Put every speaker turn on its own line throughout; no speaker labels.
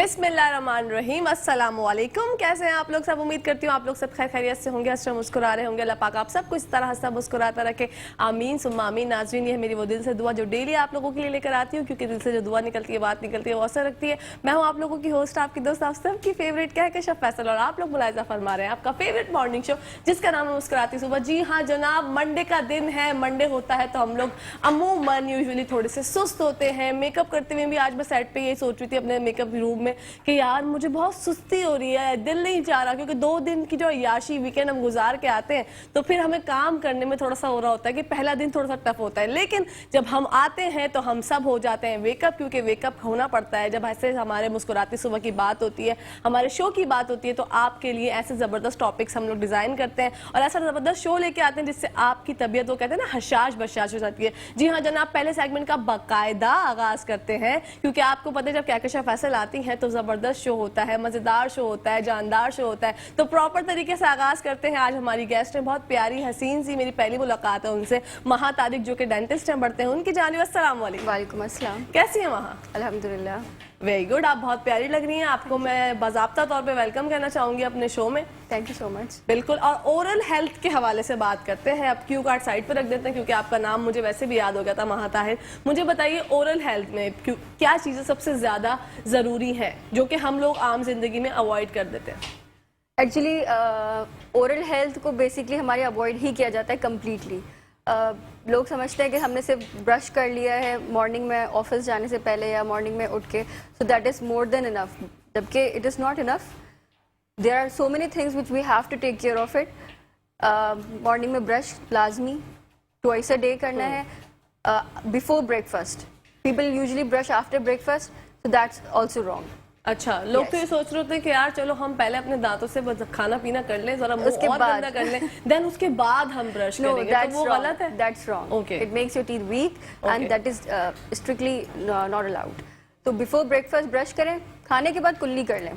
बिस्मिल्लाहिर्रहमानिर्रहीम, अस्सलाम वालेकुम। कैसे हैं आप लोग सब? उम्मीद करती हूँ आप लोग सब खैर खैरियत से होंगे, हंस मुस्कुरा रहे होंगे। अल्लाह पाक आप सबको इस तरह हंसता मुस्कुराता रखे, आमीन सुम्मा आमीन। नाज़रीन, ये है मेरी वो दिल से दुआ जो डेली आप लोगों के लिए लेकर आती हूँ, क्योंकि दिल से जो दुआ निकलती है, बात निकलती है, वो असर रखती है। मैं हूँ आप लोगों की होस्ट, आपकी दोस्त, आप सबकी फेवरेट कहकशां फैसल, और आप लोग मुलाहिजा फरमा रहे हैं आपका फेवरेट मॉर्निंग शो जिसका नाम है मुस्कुराती सुबह। जी हाँ जनाब, मंडे का दिन है। मंडे होता है तो हम लोग अमूमन यूजुअली थोड़े से सुस्त होते हैं। मेकअप करते हुए भी आज मैं सेट पे यही सोच रही थी अपने मेकअप रूम में कि यार मुझे बहुत सुस्ती हो रही है, दिल नहीं चाह रहा, क्योंकि 2 दिन की जो याशी वीकेंड हम गुजार के आते हैं तो फिर हमें काम करने में थोड़ा सा हो रहा होता है कि पहला दिन थोड़ा सा टफ होता है। लेकिन जब हम आते हैं तो हम सब हो जाते हैं वेकअप, क्योंकि वेकअप होना पड़ता है। जब ऐसे हमारे मुस्कुराती सुबह की बात होती है, हमारे शो की बात होती है, तो आपके लिए ऐसे जबरदस्त टॉपिक्स हम लोग डिजाइन करते हैं और ऐसा जबरदस्त शो लेके आते हैं जिससे आपकी तबीयत, वो कहते हैं ना, हशाश बशाश हो जाती है। जी हाँ जनाब, पहले सेगमेंट का बाकायदा आगाज करते हैं, क्योंकि आपको पता है जब कहकशां फैसल आती है तो जबरदस्त शो होता है, मजेदार शो होता है, जानदार शो होता है। तो प्रॉपर तरीके से आगाज करते हैं। आज हमारी गेस्ट है बहुत प्यारी हसीन सी, मेरी पहली मुलाकात है उनसे, महा तारिक, जो कि डेंटिस्ट हैं, बढ़ते हैं उनकी जानिब। अस्सलाम वालेकुम।
वालेकुम अस्सलाम।
कैसी हैं महा?
अल्हम्दुलिल्लाह।
वेरी गुड, आप बहुत प्यारी लग रही हैं। आपको मैं बाज़ाब्ता तौर पे वेलकम कहना चाहूंगी अपने शो में।
Thank you so much.
बिल्कुल। और ओरल हेल्थ के हवाले से बात करते हैं। अब क्यू कार्ड साइड पर रख देते हैं, क्योंकि आपका नाम मुझे वैसे भी याद हो गया था, महा ताहिर। मुझे बताइए, ओरल हेल्थ में क्या चीज़ें सबसे ज़्यादा ज़रूरी हैं जो कि हम लोग आम जिंदगी में अवॉइड कर देते हैं?
एक्चुअली ओरल हेल्थ को बेसिकली हमारे अवॉइड ही किया जाता है कम्प्लीटली। लोग समझते हैं कि हमने सिर्फ ब्रश कर लिया है मॉर्निंग में ऑफिस जाने से पहले या मॉर्निंग में उठ के, so that is more than enough, जबकि it is not enough. There are so many things which we have to take care of it. Morning में ब्रश लाजमी ट्वाइस अ डे करना है। Before breakfast, people usually brush after breakfast, so that's also wrong.
अच्छा, लोग तो ये सोच रहे होते हैं कि यार चलो हम पहले अपने दांतों से खाना पीना कर लें, जरा मुंह और गंदा कर लें, देन उसके बाद हम ब्रश करेंगे, तो वो गलत है।
That's wrong.
Okay.
It makes your teeth weak,
Okay.
and that is strictly not allowed. तो बिफोर ब्रेकफास्ट ब्रश करें, खाने के बाद कुल्ली कर लें,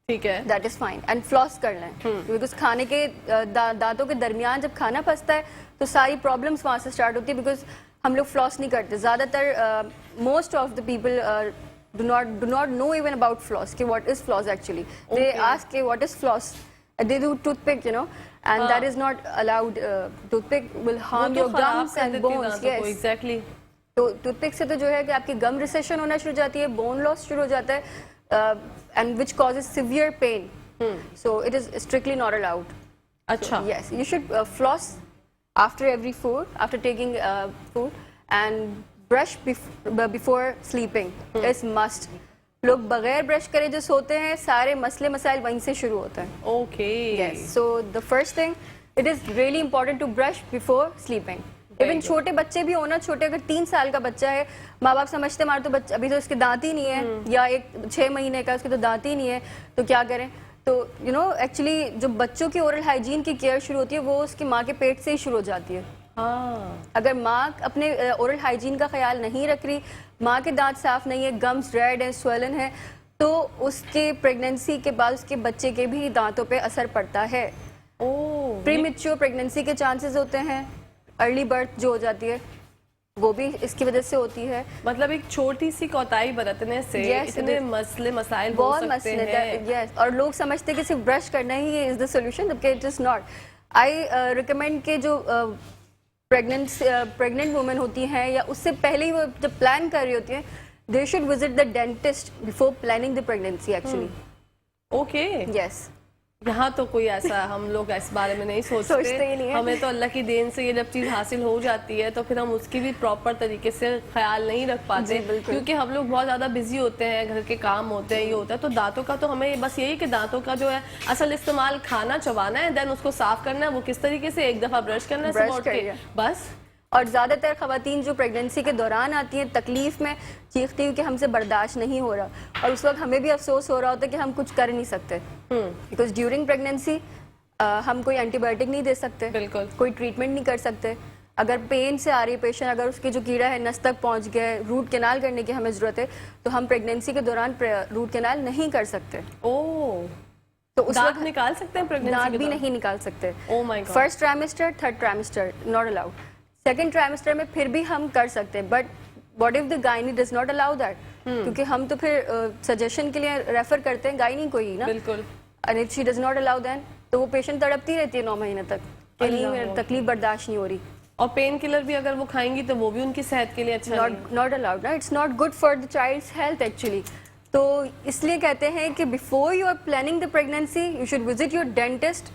ठीक है,
that is fine, and floss कर लें, बिकॉज खाने के दांतों के दरमियान जब खाना फंसता है तो सारी प्रॉब्लम्स वहाँ से स्टार्ट होती है, बिकॉज हम लोग फ्लॉस नहीं करते ज़्यादातर। Most of the people do not know even about floss, कि what is floss actually. They ask कि what is floss, they do toothpick, you know, and that is not allowed. Toothpick will harm your gums and bones. Yes,
exactly.
तो toothpick से तो जो है कि आपकी गम recession होना शुरू हो जाती है, बोन लॉस शुरू हो जाता है, and which causes severe pain. So it is strictly not allowed.
अच्छा,
So, yes, you should floss after every food, after taking food, and brush before sleeping is must. लोग बगैर ब्रश करे जो सोते हैं, सारे मसले मसाइल वहीं से शुरू होते हैं।
Okay,
yes, so the first thing, it is really important to brush before sleeping. Even छोटे बच्चे भी होना, छोटे अगर 3 साल का बच्चा है, माँ बाप समझते हमारे तो बच्चा अभी तो उसके दांत ही नहीं है, या 6 महीने का उसके तो दांत ही नहीं है, तो क्या करें? तो यू नो एक्चुअली जो बच्चों की ओरल हाइजीन की केयर शुरू होती है वो उसकी माँ के पेट से ही शुरू हो जाती है। अगर माँ अपने ओरल हाइजीन का ख्याल नहीं रख रही, माँ के दांत साफ नहीं है, गम्स रेड है, स्वेलन है, तो उसके प्रेगनेंसी के बाद उसके बच्चे के भी दांतों पे असर पड़ता है। प्रीमेच्योर प्रेगनेंसी के चांसेस होते हैं, अर्ली बर्थ जो हो जाती है वो भी इसकी वजह से होती है।
मतलब एक छोटी सी कोताही बरतने से इतने मसले मसाइल
बहुत मसले हैं। यस, और लोग समझते हैं कि सिर्फ ब्रश करना ही इज द सॉल्यूशन, जबकि it is not. I recommend के जो प्रेग्नेंट वुमेन होती हैं या उससे पहले ही वो जब प्लान कर रही होती हैं, they should visit the dentist before planning the pregnancy actually.
Okay,
yes.
यहाँ तो कोई ऐसा हम लोग इस बारे में नहीं सोचते
ही नहीं है।
हमें तो अल्लाह की देन से ये जब चीज़ हासिल हो जाती है तो फिर हम उसकी भी प्रॉपर तरीके से ख्याल नहीं रख पाते, क्योंकि हम लोग बहुत ज़्यादा बिजी होते हैं, घर के काम होते हैं, ये होता है। तो दांतों का तो हमें बस यही कि दांतों का जो है असल इस्तेमाल खाना चबाना है, देन उसको साफ करना है। वो किस तरीके से, एक दफ़ा ब्रश करना है सुबह उठ के, बस।
और ज़्यादातर ख़वातीन जो प्रेगनेंसी के दौरान आती हैं तकलीफ़ में चीखती हुई कि हमसे बर्दाश्त नहीं हो रहा, और उस वक्त हमें भी अफसोस हो रहा होता है कि हम कुछ कर नहीं सकते, बिकॉज ड्यूरिंग प्रेगनेंसी हम कोई एंटीबायोटिक नहीं दे सकते,
बिल्कुल
कोई ट्रीटमेंट नहीं कर सकते। अगर पेन से आ रही है पेशेंट, अगर उसके जो कीड़ा है नस तक पहुंच गया, रूट कैनाल करने की हमें ज़रूरत है, तो हम प्रेगनेंसी के दौरान रूट कैनाल नहीं कर सकते। तो उस वक्त
निकाल सकते हैं प्रेगनेंसी
दांत भी नहीं निकाल सकते।
Oh my God.
First trimester, third trimester not allowed. Second trimester में फिर भी हम कर सकते हैं, but what if the gynae does not allow that, क्योंकि हम तो फिर सजेशन के लिए रेफर करते हैं गायनी को ही ना,
बिल्कुल।
And if she does not allow then, तो वो पेशेंट तड़पती रहती है 9 महीने तक कि नहीं मेरी तकलीफ बर्दाश्त नहीं हो रही।
और पेन किलर भी अगर वो खाएंगी तो वो भी उनकी सेहत के लिए अच्छा नहीं है।
नॉट अलाउड ना, it's not good for the child's health actually. तो इसलिए कहते हैं कि before you are planning the pregnancy you should visit your dentist.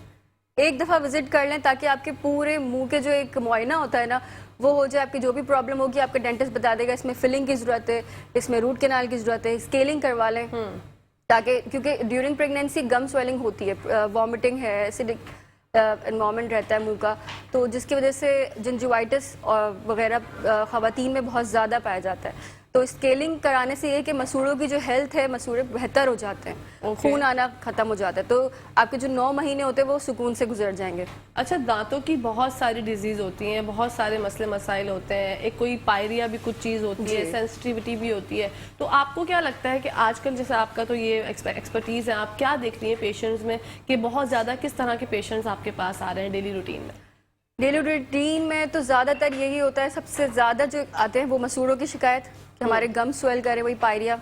एक दफ़ा विजिट कर लें ताकि आपके पूरे मुंह के जो एक मुआयना होता है ना वो हो जाए, आपकी जो भी प्रॉब्लम होगी आपका डेंटिस्ट बता देगा इसमें फिलिंग की ज़रूरत है, इसमें रूट कैनाल की ज़रूरत है, स्केलिंग करवा लें, ताकि क्योंकि ड्यूरिंग प्रेगनेंसी गम स्वेलिंग होती है, वॉमिटिंग है, एसिडिक एनवायरनमेंट रहता है मुंह का, तो जिसकी वजह से जिंजिवाइटिस और वगैरह ख़वातीन में बहुत ज़्यादा पाया जाता है। तो स्केलिंग कराने से ये कि मसूड़ों की जो हेल्थ है, मसूड़े बेहतर हो जाते हैं, खून आना ख़त्म हो जाता है, तो आपके जो 9 महीने होते हैं वो सुकून से गुजर जाएंगे।
अच्छा, दांतों की बहुत सारी डिजीज होती हैं, बहुत सारे मसले मसाइल होते हैं, एक कोई पायरिया भी कुछ चीज़ होती है, सेंसिटिविटी भी होती है, तो आपको क्या लगता है कि आजकल जैसे आपका तो ये एक्सपर्टीज़ है, आप क्या देख रही हैं पेशेंट्स में कि बहुत ज़्यादा किस तरह के पेशेंट्स आपके पास आ रहे हैं डेली रूटीन में?
डेली रूटीन में तो ज़्यादातर यही होता है, सबसे ज़्यादा जो आते हैं वो मसूड़ों की शिकायत कि हमारे गम्स स्वेल करे, वही पायरिया,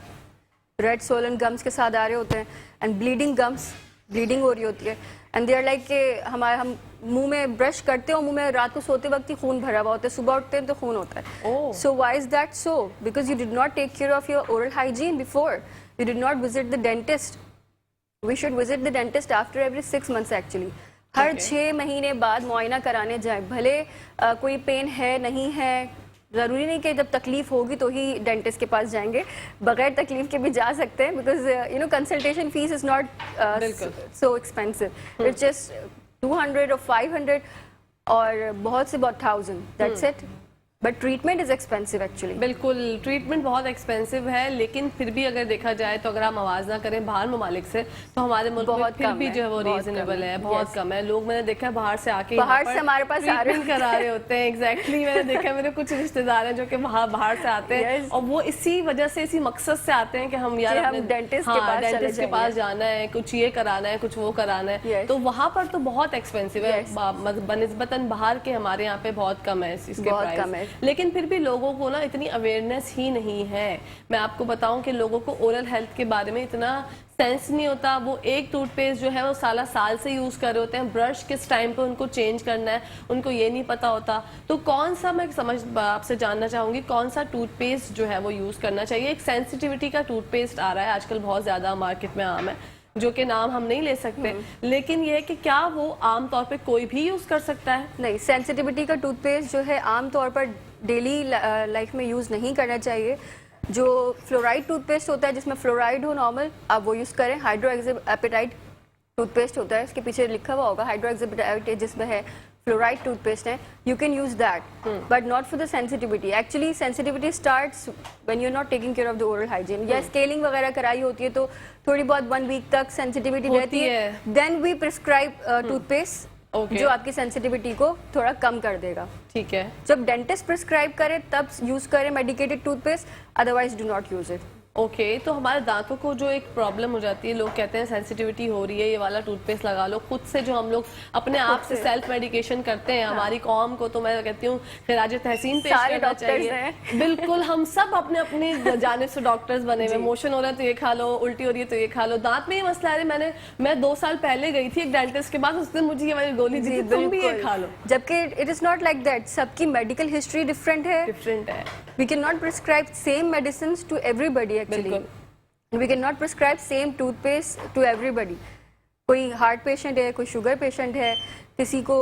रेड सोलन गम्स के साथ आ रहे होते हैं, एंड ब्लीडिंग गम्स, ब्लीडिंग हो रही होती है, एंड दे आर लाइक कि हम मुंह में ब्रश करते हैं और मुंह में रात को सोते वक्त ही खून भरा हुआ होता है, सुबह उठते हैं तो खून होता है। So why is that so? Because you did not take care of your oral hygiene before, you did not visit the dentist. We should visit the dentist after every 6 months actually. हर 6 महीने बाद मुआयना कराने जाए, भले कोई pen है नहीं है, ज़रूरी नहीं कि जब तकलीफ होगी तो ही डेंटिस्ट के पास जाएंगे, बगैर तकलीफ के भी जा सकते हैं, because you know consultation fees is not so expensive, it's just 200 और 500 और बहुत से बहुत 1000, that's it. But treatment is expensive actually.
बिल्कुल, ट्रीटमेंट बहुत एक्सपेंसिव है, लेकिन फिर भी अगर देखा जाए तो अगर हम आवाज़ करें बाहर ममालिक से तो हमारे मुल्क में फिर भी जो है वो रीजनेबल है, बहुत कम है। लोग मैंने देखा है बाहर से आके
बाहर से हमारे पास
ट्रीटमेंट करा रहे होते हैं। एग्जैक्टली, मैंने देखा है, मेरे कुछ रिश्तेदार हैं जो कि बाहर से आते हैं और वो इसी वजह से, इसी मकसद से आते हैं कि हम यार
डेंटिस्ट
के पास जाना है, कुछ ये कराना है, कुछ वो कराना है, तो वहाँ पर तो बहुत एक्सपेंसिव है बनिस्बतन बाहर के, हमारे यहाँ पे बहुत कम है इसके प्राइस। लेकिन फिर भी लोगों को ना इतनी अवेयरनेस ही नहीं है। मैं आपको बताऊं कि लोगों को ओरल हेल्थ के बारे में इतना सेंस नहीं होता। वो एक टूथपेस्ट जो है वो साल से यूज कर रहे होते हैं, ब्रश किस टाइम पे उनको चेंज करना है उनको ये नहीं पता होता। तो कौन सा, मैं आपसे जानना चाहूंगी कौन सा टूथपेस्ट जो है वो यूज करना चाहिए? एक सेंसिटिविटी का टूथपेस्ट आ रहा है आजकल, बहुत ज्यादा मार्केट में आम है, जो कि नाम हम नहीं ले सकते, लेकिन ये है कि क्या वो आम तौर पे कोई भी यूज कर सकता है?
नहीं, सेंसिटिविटी का टूथपेस्ट जो है आम तौर पर डेली लाइफ में यूज नहीं करना चाहिए। जो फ्लोराइड टूथपेस्ट होता है जिसमें फ्लोराइड हो नॉर्मल, आप वो यूज करें। हाइड्रोएक्सिपेटाइट टूथपेस्ट होता है, इसके पीछे लिखा हुआ होगा हाइड्रोएक्सिपेटाइट, जिसमें है फ्लोराइड टूथपेस्ट है, you can use that, but not for the sensitivity. Actually sensitivity starts when you are not taking care of the oral hygiene, या स्केलिंग वगैरह कराई होती है तो थोड़ी बहुत 1 week तक सेंसिटिविटी रहती है, देन वी प्रिस्क्राइब टूथपेस्ट जो आपकी सेंसिटिविटी को थोड़ा कम कर देगा।
ठीक है,
जब डेंटिस्ट प्रिस्क्राइब करे तब यूज करें medicated toothpaste, otherwise do not use it.
Okay, तो हमारे दांतों को जो एक प्रॉब्लम हो जाती है, लोग कहते हैं सेंसिटिविटी हो रही है, ये वाला टूथपेस्ट लगा लो, खुद से जो हम लोग अपने आप से सेल्फ मेडिकेशन करते हैं। हमारी कौम को तो मैं कहती हूँ खिराज तहसीन पेश करना चाहिए। बिल्कुल, हम सब अपने अपनी जानिब से डॉक्टर्स बने हुए, मोशन हो रहा है तो ये खा लो, उल्टी हो रही है तो ये खा लो। दांत में ये मसला है, मैं 2 साल पहले गई थी एक डेंटिस्ट के पास, उसने मुझे ये वाली गोली दी, तुम भी ये खा लो,
जबकि it is not like that. सबकी मेडिकल हिस्ट्री डिफरेंट है। We cannot prescribe same medicines to everybody actually. We cannot prescribe same toothpaste to everybody. कोई हार्ट पेशेंट है, कोई शुगर पेशेंट है, किसी को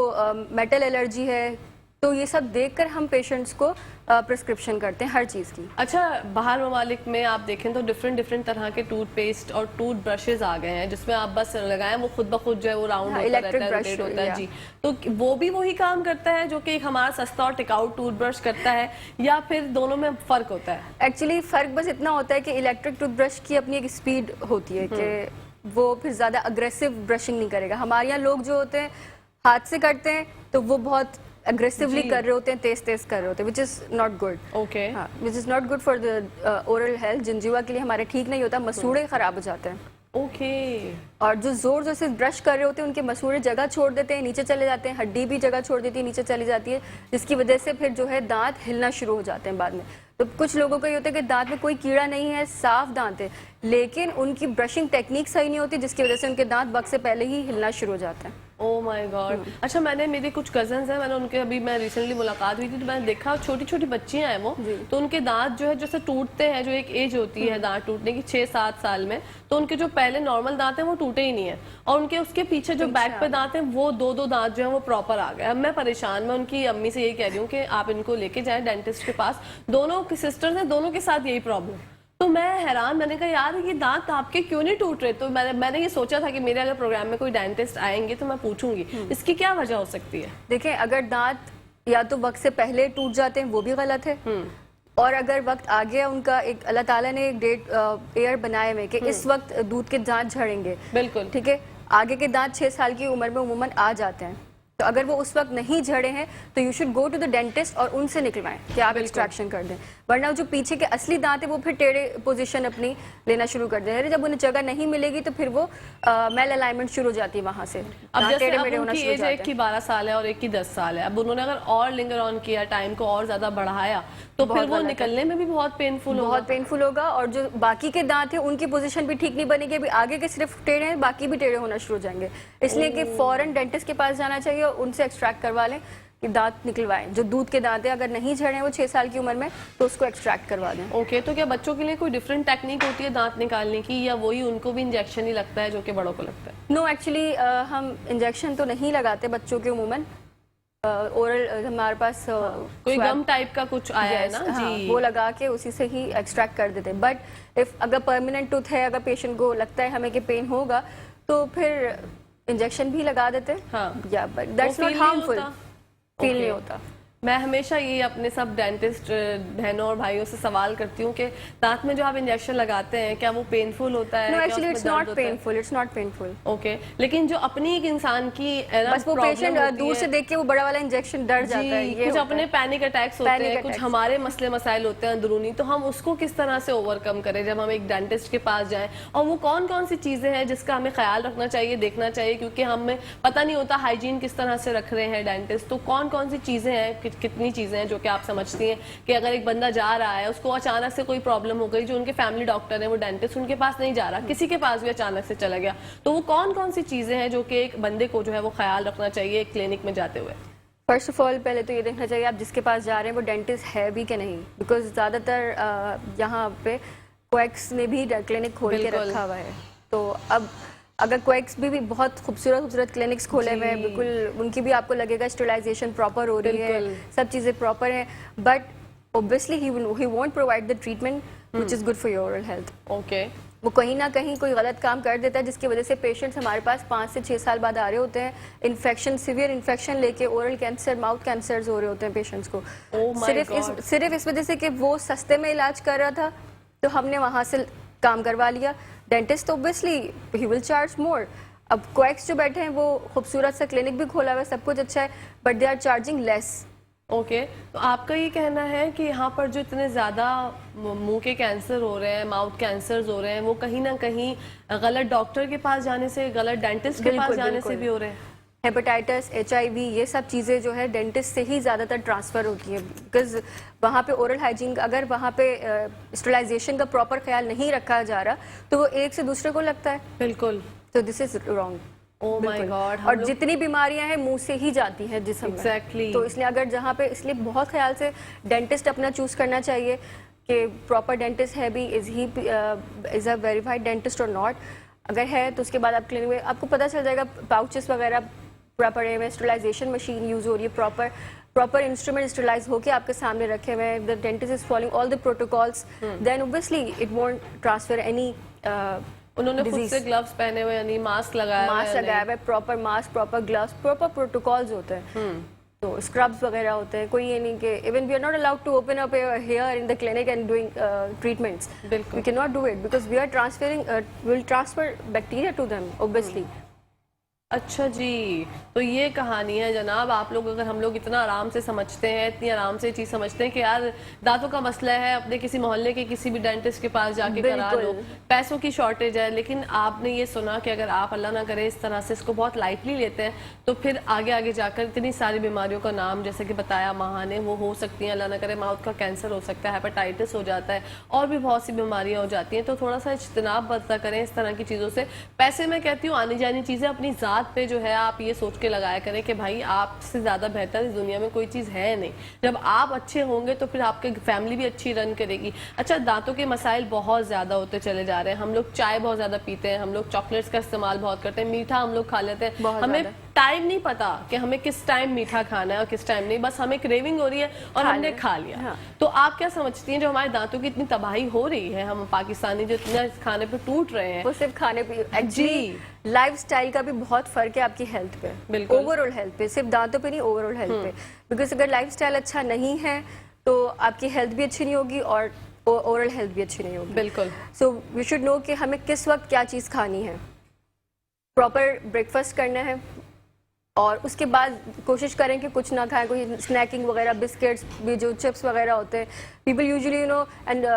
मेटल एलर्जी है, तो ये सब देखकर हम पेशेंट्स को प्रिस्क्रिप्शन करते हैं हर चीज़ की।
अच्छा, बाहर ममालिक में आप देखें तो डिफरेंट तरह के टूथपेस्ट और टूथ ब्रशेज आ गए हैं जिसमें आप बस लगाएं वो खुद ब खुद जो है वो राउंड होता रहता है जी। तो वो भी वही काम करता है जो कि एक हमारा सस्ता और टिकाऊ टूथ ब्रश करता है, या फिर दोनों में फर्क होता है?
एक्चुअली फ़र्क बस इतना होता है कि इलेक्ट्रिक टूथब्रश की अपनी एक स्पीड होती है कि वो फिर ज़्यादा अग्रेसिव ब्रशिंग नहीं करेगा। हमारे यहाँ लोग जो होते हैं हाथ से करते हैं तो वो बहुत अग्रेसिवली कर रहे होते हैं, तेज कर रहे होते हैं, which is not good.
Okay,
which is not good for the oral health. Gingiva के लिए हमारे ठीक नहीं होता, मसूड़े खराब हो जाते हैं।
ओके,
और जो जोर से ब्रश कर रहे होते हैं उनके मसूड़े जगह छोड़ देते हैं, नीचे चले जाते हैं, हड्डी भी जगह छोड़ देती है, नीचे चली जाती है, जिसकी वजह से फिर जो है दांत हिलना शुरू हो जाते हैं बाद में। तो कुछ लोगों का ये होता है कि दांत में कोई कीड़ा नहीं है, साफ दांत है, लेकिन उनकी ब्रशिंग टेक्निक सही नहीं होती, जिसकी वजह से उनके दांत वक्त से पहले ही हिलना शुरू हो जाते हैं।
Oh my God. अच्छा, मैंने मेरे कुछ कजन्स हैं, मैंने उनके अभी मैं रिसेंटली मुलाकात हुई थी तो मैंने देखा छोटी छोटी बच्चियां हैं वो, तो उनके दांत जो है जैसे टूटते हैं, जो एक एज होती है दांत टूटने की 6-7 साल में, तो उनके जो पहले नॉर्मल दांत हैं वो टूटे ही नहीं है, और उनके उसके पीछे जो बैक पे दांत हैं वो दो दांत जो है वो प्रॉपर आ गए। अब मैं परेशान, मैं उनकी अम्मी से यही कह रही हूँ कि आप इनको लेके जाएं डेंटिस्ट के पास। दोनों की सिस्टर्स हैं, दोनों के साथ यही प्रॉब्लम। तो मैं हैरान, मैंने कहा यार ये दांत आपके क्यों नहीं टूट रहे? तो मैंने ये सोचा था कि मेरे अगर प्रोग्राम में कोई डेंटिस्ट आएंगे तो मैं पूछूंगी इसकी क्या वजह हो सकती है।
देखें, अगर दांत या तो वक्त से पहले टूट जाते हैं वो भी गलत है, और अगर वक्त आ गया उनका, एक अल्लाह ताला ने एक डेट एयर बनाए हुए कि इस वक्त दूध के दांत झड़ेंगे,
बिल्कुल
ठीक है, आगे के दांत 6 साल की उम्र में उमूमन आ जाते हैं, तो अगर वो उस वक्त नहीं झड़े हैं तो you should go to the dentist और उनसे निकलवाएं कि आप एक्सट्रैक्शन कर दें, वरना जो पीछे के असली दांत है वो फिर टेढ़े पोजीशन अपनी लेना शुरू कर दें। जब उन्हें जगह नहीं मिलेगी तो फिर वो मेल अलाइनमेंट शुरू हो जाती है वहां से।
अब जैसे अब उनकी एज एक की 12 साल है और एक की 10 साल है, अब उन्होंने अगर और लिंगर ऑन किया, टाइम को और ज्यादा बढ़ाया, तो फिर वो निकलने में भी बहुत पेनफुल होगा।
बहुत पेनफुल होगा, और जो बाकी के दांत है उनकी पोजीशन भी ठीक नहीं बनेगी। अभी आगे के सिर्फ टेढ़े हैं, बाकी भी टेढ़े होना शुरू हो जाएंगे, इसलिए कि फौरन डेंटिस्ट के पास जाना चाहिए और उनसे एक्सट्रैक्ट करवा लें कि दांत निकलवाएं। जो दूध के दांत है अगर नहीं झड़े हैं वो 6 साल की उम्र में, तो उसको एक्सट्रैक्ट करवा दें।
ओके, तो क्या बच्चों के लिए कोई डिफरेंट टेक्निक होती है दांत निकालने की, या वही उनको भी इंजेक्शन ही लगता है जो कि बड़ों को लगता है?
नो, एक्चुअली हम इंजेक्शन तो नहीं लगाते बच्चों के उमूमन, ओरल हमारे पास
कोई गम टाइप का कुछ आया है ना जी,
वो लगा के उसी से ही एक्सट्रैक्ट कर देते हैं। बट इफ अगर परमानेंट टूथ है, अगर पेशेंट को लगता है हमें कि पेन होगा, तो फिर इंजेक्शन भी लगा देते हैं।
हाँ,
या but that's not harmful, feel नहीं होता।
मैं हमेशा ये अपने सब डेंटिस्ट बहनों और भाइयों से सवाल करती हूँ कि दांत में जो आप इंजेक्शन लगाते हैं क्या वो पेनफुल होता है?
No, actually it's not painful, it's not painful.
Okay, लेकिन जो अपनी एक इंसान की
बस वो पेशेंट दूर से देख के वो बड़ा वाला इंजेक्शन डर जाता है, ये
कुछ अपने पैनिक अटैक्स होते हैं, कुछ हमारे मसले मसाइल होते हैं अंदरूनी, तो हम उसको किस तरह से ओवरकम करें जब हम एक डेंटिस्ट के पास जाएं, और वो कौन कौन सी चीजें हैं जिसका हमें ख्याल रखना चाहिए, देखना चाहिए, क्योंकि हमें पता नहीं होता हाइजीन किस तरह से रख रहे हैं डेंटिस्ट। तो कौन कौन सी चीजें हैं, कितनी चीजें हैं जो कि आप समझती हैं कि अगर एक बंदा जा रहा है, उसको अचानक से कोई प्रॉब्लम हो गई, जो उनके फैमिली डॉक्टर है वो डेंटिस्ट उनके पास नहीं जा रहा, किसी के पास भी अचानक से चला गया, तो वो कौन कौन सी चीजें हैं जो कि एक बंदे को जो है वो ख्याल रखना चाहिए एक क्लिनिक में जाते हुए?
फर्स्ट ऑफ ऑल पहले तो ये देखना चाहिए आप जिसके पास जा रहे हैं वो डेंटिस्ट है भी कि नहीं, बिकॉज ज़्यादातर यहाँ पे क्वेक्स ने भी क्लिनिक खोल के रखा हुआ है। तो अब अगर क्वेक्स भी बहुत खूबसूरत क्लिनिक्स खोले हुए हैं, बिल्कुल उनकी भी आपको लगेगा स्टरलाइजेशन प्रॉपर हो रही है, सब चीज़ें प्रॉपर हैं, but obviously he won't provide the treatment which is good for your oral health.
Okay,
वो कहीं ना कहीं कोई गलत काम कर देता है जिसकी वजह से पेशेंट्स हमारे पास 5 से 6 साल बाद आ रहे होते हैं, इन्फेक्शन, सीवियर इन्फेक्शन लेके, ओरल कैंसर, माउथ कैंसर्स हो रहे होते हैं पेशेंट्स को। सिर्फ इस वजह से कि वो सस्ते में इलाज कर रहा था तो हमने वहाँ से काम करवा लिया। Dentist obviously he will charge more. अब क्वेक्स जो बैठे हैं वो खूबसूरत सा क्लिनिक भी खोला हुआ है, सब कुछ अच्छा है, but they are charging less.
Okay, तो आपका ये कहना है कि यहाँ पर जो इतने ज़्यादा मुंह के कैंसर हो रहे हैं, माउथ कैंसर्स हो रहे हैं, वो कहीं ना कहीं गलत डॉक्टर के पास जाने से, गलत डेंटिस्ट के पास जाने से भी हो रहे हैं?
हेपेटाइटिस, HIV, ये सब चीज़ें जो है डेंटिस्ट से ही ज़्यादातर ट्रांसफ़र होती है, बिकॉज वहाँ पे ओरल हाइजीन, अगर वहाँ पे स्टरलाइजेशन का प्रॉपर ख्याल नहीं रखा जा रहा तो वो एक से दूसरे को लगता है। बिल्कुल, तो this is wrong.
Oh my God.
और जितनी बीमारियां हैं मुंह से ही जाती हैं जिस्म में।
Exactly.
तो इसलिए अगर जहाँ पे, इसलिए बहुत ख्याल से डेंटिस्ट अपना चूज करना चाहिए कि प्रॉपर डेंटिस्ट है भी, इज अ वेरीफाइड डेंटिस्ट और नॉट। अगर है तो उसके बाद आप क्लिनिक में आपको पता चल जाएगा, पाउचेस वगैरह पूरा पड़े हुए, स्टरलाइजेशन मशीन यूज हो रही है, प्रॉपर इंस्ट्रूमेंट स्टरलाइज होकर आपके सामने रखे हुए हैं, the dentist is following all the protocols, then obviously it won't transfer any.
उन्होंने खुद से ग्लव्स पहने हुए, यानी मास्क लगाया
हुआ है, proper mask, proper gloves, proper protocols होते हैं, तो स्क्रब्स वगैरह होते हैं। कोई ये नहीं कि even we are not allowed to open up here in the clinic and doing treatments, we can not do it because we are transfer bacteria to them obviously.
अच्छा जी, तो ये कहानी है जनाब। आप लोग, अगर हम लोग इतना आराम से समझते हैं, इतनी आराम से चीज समझते हैं कि यार दांतों का मसला है, अपने किसी मोहल्ले के किसी भी डेंटिस्ट के पास जाके करा लो, पैसों की शॉर्टेज है, लेकिन आपने ये सुना कि अगर आप अल्लाह ना करे इस तरह से इसको बहुत लाइटली लेते हैं तो फिर आगे आगे जाकर इतनी सारी बीमारियों का नाम, जैसे कि बताया माहा ने, वो हो सकती हैं। अल्लाह ना करे माउथ का कैंसर हो सकता है, हेपेटाइटिस हो जाता है, और भी बहुत सी बीमारियां हो जाती हैं। तो थोड़ा सा इज्तनाब बरता करें इस तरह की चीज़ों से। पैसे मैं कहती हूँ आनी जानी चीज़ें अपनी ज़ात पे जो है आप ये सोच के लगाया करें कि भाई आपसे ज़्यादा बेहतर इस दुनिया में कोई चीज़ है नहीं। जब आप अच्छे होंगे तो फिर आपके फैमिली भी अच्छी रन करेगी। अच्छा, दांतों के मसाइल बहुत ज़्यादा होते चले जा रहे हैं। हम लोग चाय बहुत ज़्यादा पीते हैं, हम लोग चॉकलेट्स का इस्तेमाल बहुत करते हैं, मीठा हम लोग खा लेते हैं, हमें टाइम नहीं पता कि हमें किस टाइम मीठा खाना है और किस टाइम नहीं, बस हमें क्रेविंग हो रही है और हमने खा लिया। हाँ। तो आप क्या समझती हैं जो हमारे दांतों की इतनी तबाही हो रही है, हम पाकिस्तानी जो इतना खाने पे टूट रहे हैं?
वो सिर्फ खाने पे, एक्चुअली लाइफस्टाइल का भी बहुत फर्क है आपकी हेल्थ पे, ओवरऑल हेल्थ पे, सिर्फ दांतों पे नहीं, ओवरऑल हेल्थ पे। बिकॉज अगर लाइफस्टाइल अच्छा नहीं है तो आपकी हेल्थ भी अच्छी नहीं होगी और ओवरऑल हेल्थ भी अच्छी नहीं होगी।
बिल्कुल।
सो वी शुड नो कि हमें किस वक्त क्या चीज़ खानी है। प्रॉपर ब्रेकफास्ट करना है और उसके बाद कोशिश करें कि कुछ ना खाएं, कोई स्नैकिंग वगैरह, बिस्किट्स भी, जो चिप्स वगैरह होते हैं, पीपल यूजुअली एंड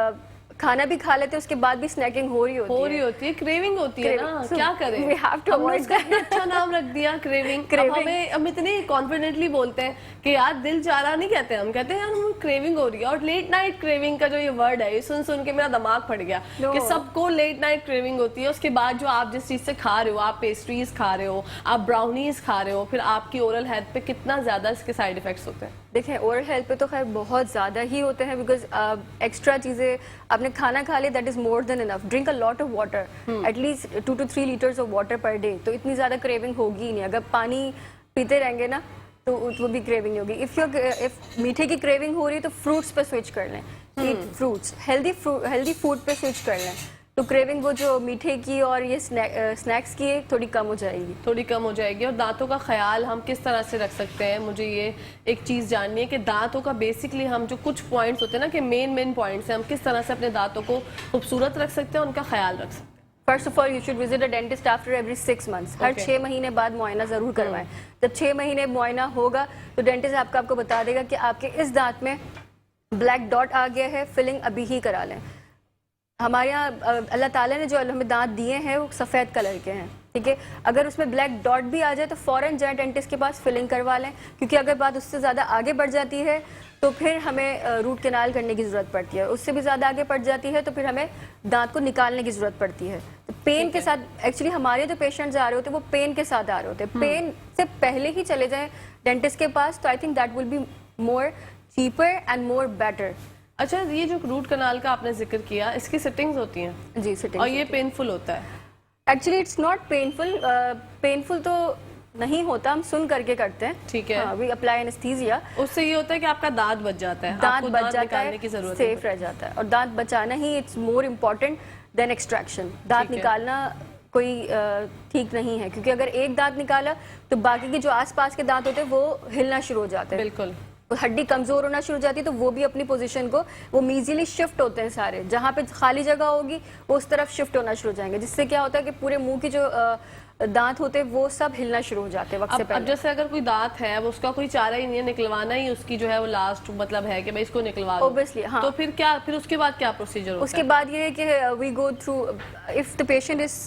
खाना भी खा लेते हैं, उसके बाद भी स्नैकिंग हो रही होती है,
क्रेविंग होती है ना। So, क्या करें,
we have to avoid
उसका अच्छा नाम रख दिया क्रेविंग। हम इतने कॉन्फिडेंटली बोलते हैं कि यार दिल चाह रहा नहीं कहते, हम कहते हैं यार हमें क्रेविंग हो रही है। और लेट नाइट क्रेविंग का जो ये वर्ड है, ये सुन सुन के मेरा दिमाग फट गया कि सबको लेट नाइट क्रेविंग होती है। उसके बाद जो आप जिस चीज से खा रहे हो, आप पेस्ट्रीज खा रहे हो, आप ब्राउनीज खा रहे हो, फिर आपकी ओरल हेल्थ पे कितना ज्यादा इसके साइड इफेक्ट्स होते हैं।
देखें, ओरल हेल्थ पे तो खैर बहुत ज़्यादा ही होते हैं, बिकॉज एक्स्ट्रा चीज़ें आपने खाना खा लिया, that is more than enough. Drink a lot of water, at least 2 to 3 litres of water per day, तो इतनी ज़्यादा क्रेविंग होगी ही नहीं। अगर पानी पीते रहेंगे ना तो वो भी क्रेविंग होगी। इफ़ मीठे की क्रेविंग हो रही है तो फ्रूट्स पे स्विच कर लें, ईट फ्रूट्स, हेल्दी फूड पे स्विच कर लें, तो क्रेविंग वो जो मीठे की और ये स्नैक्स की थोड़ी कम हो जाएगी। और दांतों का ख्याल हम किस तरह से रख सकते हैं? मुझे ये एक चीज़ जाननी है कि दांतों का बेसिकली हम जो कुछ पॉइंट्स होते हैं ना, कि मेन पॉइंट्स हैं, हम किस तरह से अपने दांतों को खूबसूरत रख सकते हैं, उनका ख्याल रख सकते हैं? First of all you should visit a dentist after every 6 months। हर 6 महीने बाद मुआयना जरूर करवाएं। जब 6 महीने मुआयना होगा तो डेंटिस्ट आपको बता देगा कि आपके इस दांत में ब्लैक डॉट आ गया है, फिलिंग अभी ही करा लें। हमारे यहाँ अल्लाह ताला ने जो हमें दांत दिए हैं वो सफ़ेद कलर के हैं, ठीक है। अगर उसमें ब्लैक डॉट भी आ जाए तो फ़ौरन जाए डेंटिस्ट के पास, फिलिंग करवा लें, क्योंकि अगर बात उससे ज़्यादा आगे बढ़ जाती है तो फिर हमें रूट कैनाल करने की ज़रूरत पड़ती है। उससे भी ज़्यादा आगे बढ़ जाती है तो फिर हमें दांत को निकालने की ज़रूरत पड़ती है। तो पेन के साथ, एक्चुअली हमारे जो पेशेंट्स आ रहे होते हैं वो पेन के साथ आ रहे होते हैं, पेन से पहले ही चले जाएं डेंटिस्ट के पास, तो I think that will be more cheaper and more better.
अच्छा, ये जो रूट कनाल का आपने जिक्र किया, इसकी सिटिंग्स होती हैं?
जी, सिटिंग्स।
और ये पेनफुल होता है?
Actually it's not painful. Painful तो नहीं होता, हम सुन करके करते हैं,
ठीक है।
We apply anaesthesia.
उससे ये होता है कि आपका दांत बच जाता है,
दांत बच जाता है,
की जरूरत
सेफ रह जाता है। और दांत बचाना ही it's more important than extraction. दांत निकालना कोई ठीक नहीं है, क्योंकि अगर एक दांत निकाला तो बाकी के जो आसपास के दांत होते हैं वो हिलना शुरू हो जाते हैं।
बिल्कुल।
हड्डी कमजोर होना शुरू हो जाती है तो वो भी अपनी पोजीशन को, वो मीजिली शिफ्ट होते हैं सारे, जहाँ पे खाली जगह होगी वो उस तरफ शिफ्ट होना शुरू हो जाएंगे, जिससे क्या होता है कि पूरे मुंह की जो दांत होते हैं वो सब हिलना शुरू हो जाते हैं वक्त से पहले।
अब जैसे अगर कोई दांत है, वो उसका कोई चारा ही नहीं है, निकलवाना ही उसकी जो है वो लास्ट मतलब है कि भाई इसको निकलवा दो,
ऑब्वियसली। हाँ।
तो फिर उसके बाद क्या प्रोसीजर होता है?
उसके बाद ये है कि we go through, if the patient is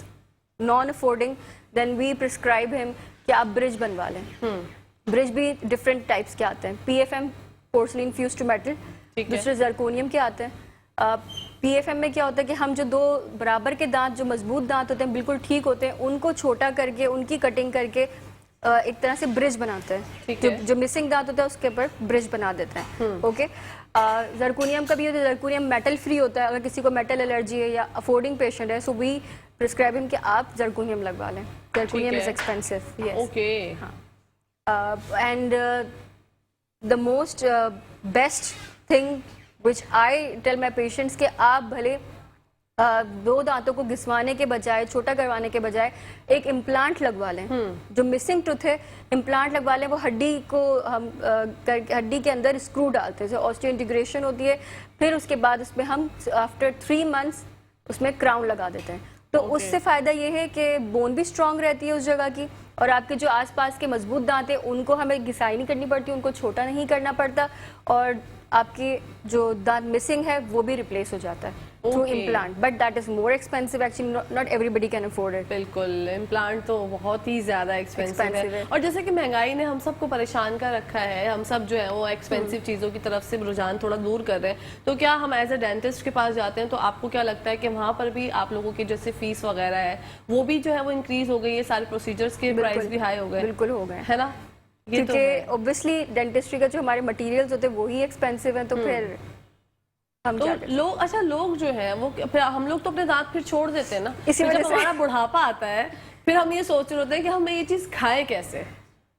non affording then we prescribe him कि आप ब्रिज बनवा लें। ब्रिज भी डिफरेंट टाइप्स के आते हैं, PFM porcelain fuse to metal, दूसरे जर्कोनियम के आते हैं। PFM में क्या होता है कि हम जो 2 बराबर के दांत, जो मजबूत दांत होते हैं, बिल्कुल ठीक होते हैं, उनको छोटा करके उनकी कटिंग करके एक तरह से ब्रिज बनाते हैं। जो मिसिंग दांत होता है उसके ऊपर ब्रिज बना देते हैं। ओके। जर्कोनियम का भी होता है, जर्कोनियम मेटल फ्री होता है, अगर किसी को मेटल एलर्जी है या अफोर्डिंग पेशेंट है, सो वी प्रिस्क्राइब हिम कि आप जर्कोनियम लगवा लें। Zirconium is expensive, yes.
Okay.
And the most best thing which I tell my patients कि आप भले 2 दांतों को घिसवाने के बजाय, छोटा करवाने के बजाय एक इम्प्लांट लगवा लें। जो मिसिंग टूथ है, इम्प्लांट लगवा लें। वो हड्डी को हम हड्डी के अंदर स्क्रू डालते हैं, ऑस्टियो इंटीग्रेशन होती है, फिर उसके बाद उसमें हम आफ्टर 3 months उसमें क्राउन लगा देते हैं। तो उससे फ़ायदा ये है कि बोन भी स्ट्रांग रहती है उस जगह की, और आपके जो आसपास के मजबूत दांत है उनको हमें घिसाई नहीं करनी पड़ती, उनको छोटा नहीं करना पड़ता, और आपके जो दांत मिसिंग है वो भी रिप्लेस हो जाता है through
Okay.
Implant, but that is more expensive actually, not everybody can afford it.
बिल्कुल, इम्प्लांट तो बहुत ही ज्यादा एक्सपेंसिव
Expensive
है
है।
और जैसे कि महंगाई ने हम सबको परेशान कर रखा है, हम सब जो है वो एक्सपेंसिव चीजों की तरफ से रुझान थोड़ा दूर कर रहे हैं, तो क्या हम एज अ डेंटिस्ट के पास जाते हैं तो आपको क्या लगता है कि वहाँ पर भी आप लोगों की जैसे फीस वगैरह है वो भी जो है वो इंक्रीज हो गई है, सारे प्रोसीजर्स के प्राइस भी हाई हो गए,
बिल्कुल हो गए,
है ना? ये तो
क्योंकि
है।
ऑब्वियसली डेंटिस्ट्री का जो हमारे मटेरियल्स होते हैं वही एक्सपेंसिव हैं, तो फिर हम
तो
क्या करें?
लोग, अच्छा लोग जो है वो फिर हम लोग तो अपने दांत फिर छोड़ देते हैं ना,
इसी
फिर
वजह
जब
से।
हमारा बुढ़ापा आता है फिर हम ये सोच रहे होते हैं कि हमें ये चीज खाएं कैसे,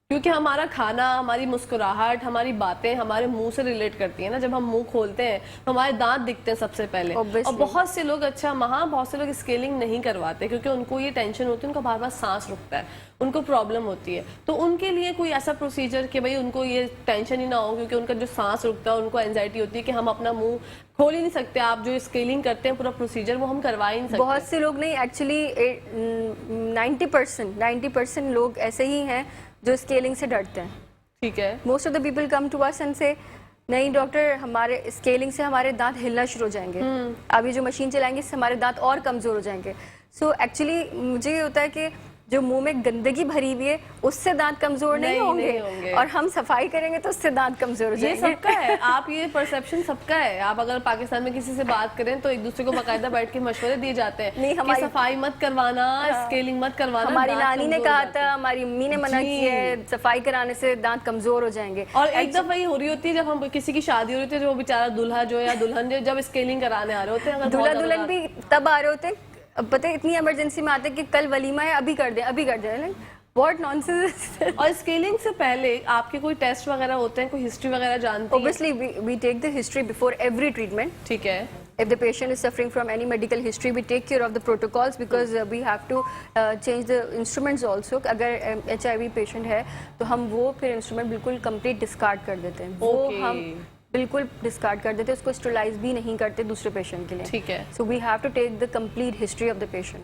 क्योंकि हमारा खाना, हमारी मुस्कुराहट, हमारी बातें हमारे मुंह से रिलेट करती है ना। जब हम मुंह खोलते हैं तो हमारे दांत दिखते हैं सबसे पहले।
Obviously.
और बहुत से लोग, अच्छा वहाँ बहुत से लोग स्केलिंग नहीं करवाते क्योंकि उनको ये टेंशन होती है, उनका बार बार सांस रुकता है, उनको प्रॉब्लम होती है। तो उनके लिए कोई ऐसा प्रोसीजर कि भाई उनको ये टेंशन ही ना हो, क्योंकि उनका जो सांस रुकता है, उनको एंजाइटी होती है कि हम अपना मुंह खोल ही नहीं सकते, आप जो स्केलिंग करते हैं पूरा प्रोसीजर वो हम करवा ही नहीं सकते।
बहुत से लोग नहीं, एक्चुअली 90% लोग ऐसे ही हैं जो स्केलिंग से डरते हैं।
ठीक है।
Most of the people come to us and से नहीं डॉक्टर, हमारे स्केलिंग से हमारे दांत हिलना शुरू हो जाएंगे, अभी जो मशीन चलाएंगे इससे हमारे दांत और कमजोर हो जाएंगे। सो एक्चुअली मुझे ये होता है कि जो मुंह में गंदगी भरी हुई है उससे दांत कमजोर नहीं होंगे, और हम सफाई करेंगे तो उससे दांत कमजोर हो
ये
जाएंगे।
सबका है, आप ये परसेप्शन सबका है। आप अगर पाकिस्तान में किसी से बात करें तो एक दूसरे को बाकायदा बैठ के मशवरे दिए जाते हैं
नहीं,
कि
हमारी-
सफाई मत करवाना, स्केलिंग मत करवाना।
हमारी
दांत
नानी ने
कमजोर
कहा
हो जाते
था, हमारी अम्मी ने मना
जी।
किया है, सफाई कराने से दांत कमजोर हो जाएंगे।
हैं। और एक दफा ये हो रही होती है जब हम किसी की शादी हो रही होती है, जो बेचारा दूल्हा जो या दुल्हन जो जब स्केलिंग कराने आ रहे होते हैं, अगर
दूल्हा
बहुत
दुल्हन
ज्यादा-
भी तब आ रहे होते हैं, अब पता है इतनी इमरजेंसी में आते हैं कि कल वलीमा है, अभी कर दें। What nonsense.
और स्केलिंग से पहले आपके कोई टेस्ट वगैरह होते हैं, कोई हिस्ट्री वगैरह जानते हैं?
Obviously, we take the history before every treatment.
ठीक है।
If the patient is suffering from any medical history, we take care of the protocols because we have to change the instruments also. अगर HIV patient है तो हम वो फिर instrument बिल्कुल complete discard कर देते हैं। वो
Okay.
हम बिल्कुल डिस्कार्ड कर देते हैं, उसको स्टरलाइज भी नहीं करते दूसरे पेशेंट के लिए।
ठीक है।
So we have to take the complete history of the patient,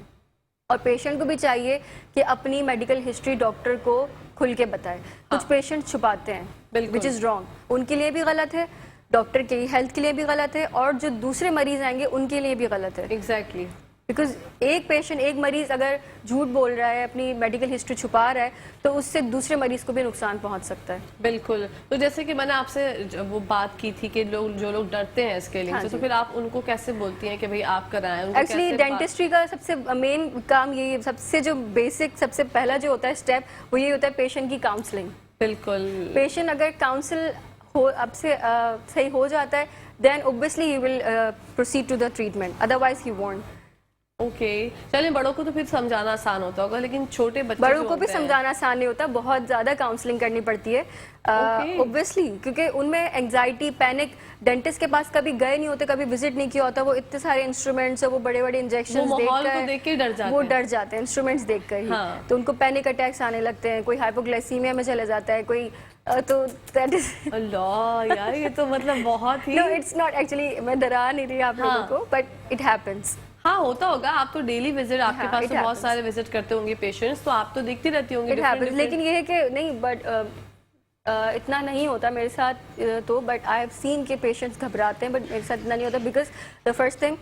और पेशेंट को भी चाहिए कि अपनी मेडिकल हिस्ट्री डॉक्टर को खुल के बताए। कुछ पेशेंट छुपाते हैं,
बिल्कुल।
विच इज़ रॉन्ग, उनके लिए भी गलत है, डॉक्टर के हेल्थ के लिए भी गलत है, और जो दूसरे मरीज आएंगे उनके लिए भी गलत है।
एग्जैक्टली।
बिकॉज एक पेशेंट, एक मरीज अगर झूठ बोल रहा है, अपनी मेडिकल हिस्ट्री छुपा रहा है, तो उससे दूसरे मरीज को भी नुकसान पहुंच सकता है।
बिल्कुल। तो जैसे कि मैंने आपसे वो बात की थी कि जो लोग डरते हैं स्केलिंग से, तो फिर आप उनको कैसे बोलती हैं कि भाई आप कराएं? उनको
एक्चुअली
कैसे
डेंटिस्ट्री का सबसे मेन काम यही, सबसे जो बेसिक, सबसे पहला जो होता है स्टेप, वो ये होता है पेशेंट की काउंसलिंग।
बिल्कुल।
पेशेंट अगर काउंसिल हो आपसे सही हो जाता है, then obviously he will proceed to the treatment, otherwise he won't.
Okay. चलिए, बड़ों को तो फिर समझाना आसान होता होगा, लेकिन छोटे बच्चे
बड़ों
जो
को भी
होते हैं-
समझाना आसान नहीं होता, बहुत ज्यादा काउंसलिंग करनी पड़ती है
Okay.
ऑब्वियसली, क्योंकि उनमें एंजाइटी, पैनिक, डेंटिस्ट के पास कभी गए नहीं होते, कभी विजिट नहीं किया होता, वो इतने सारे इंस्ट्रूमेंट्स और वो बड़े बड़े इंजेक्शन
वो माहौल को देख के डर जाते
वो
हैं।
डर जाते हैं इंस्ट्रूमेंट्स देखकर ही।
हाँ।
तो उनको पैनिक अटैक्स आने लगते हैं, कोई हाइपोग्लाइसीमिया में चला जाता है, कोई तो दैट इज
अल्लाह यार, ये तो मतलब बहुत ही
नो, इट्स नॉट एक्चुअली, मैं डरा नहीं रही आप लोगों
हाँ।
को, बट इट हैपेंस।
हाँ, होता होगा। आप तो डेली विजिट, आपके
हाँ,
पास
it
तो बहुत
happens.
सारे विजिट करते होंगे पेशेंट्स, तो आप तो देखती रहती होंगी
इट
different-
हैपेंस, लेकिन ये है कि नहीं, बट इतना नहीं होता मेरे साथ तो, बट आई हैव सीन के पेशेंट्स घबराते हैं, बट मेरे साथ इतना नहीं होता, because the first thing,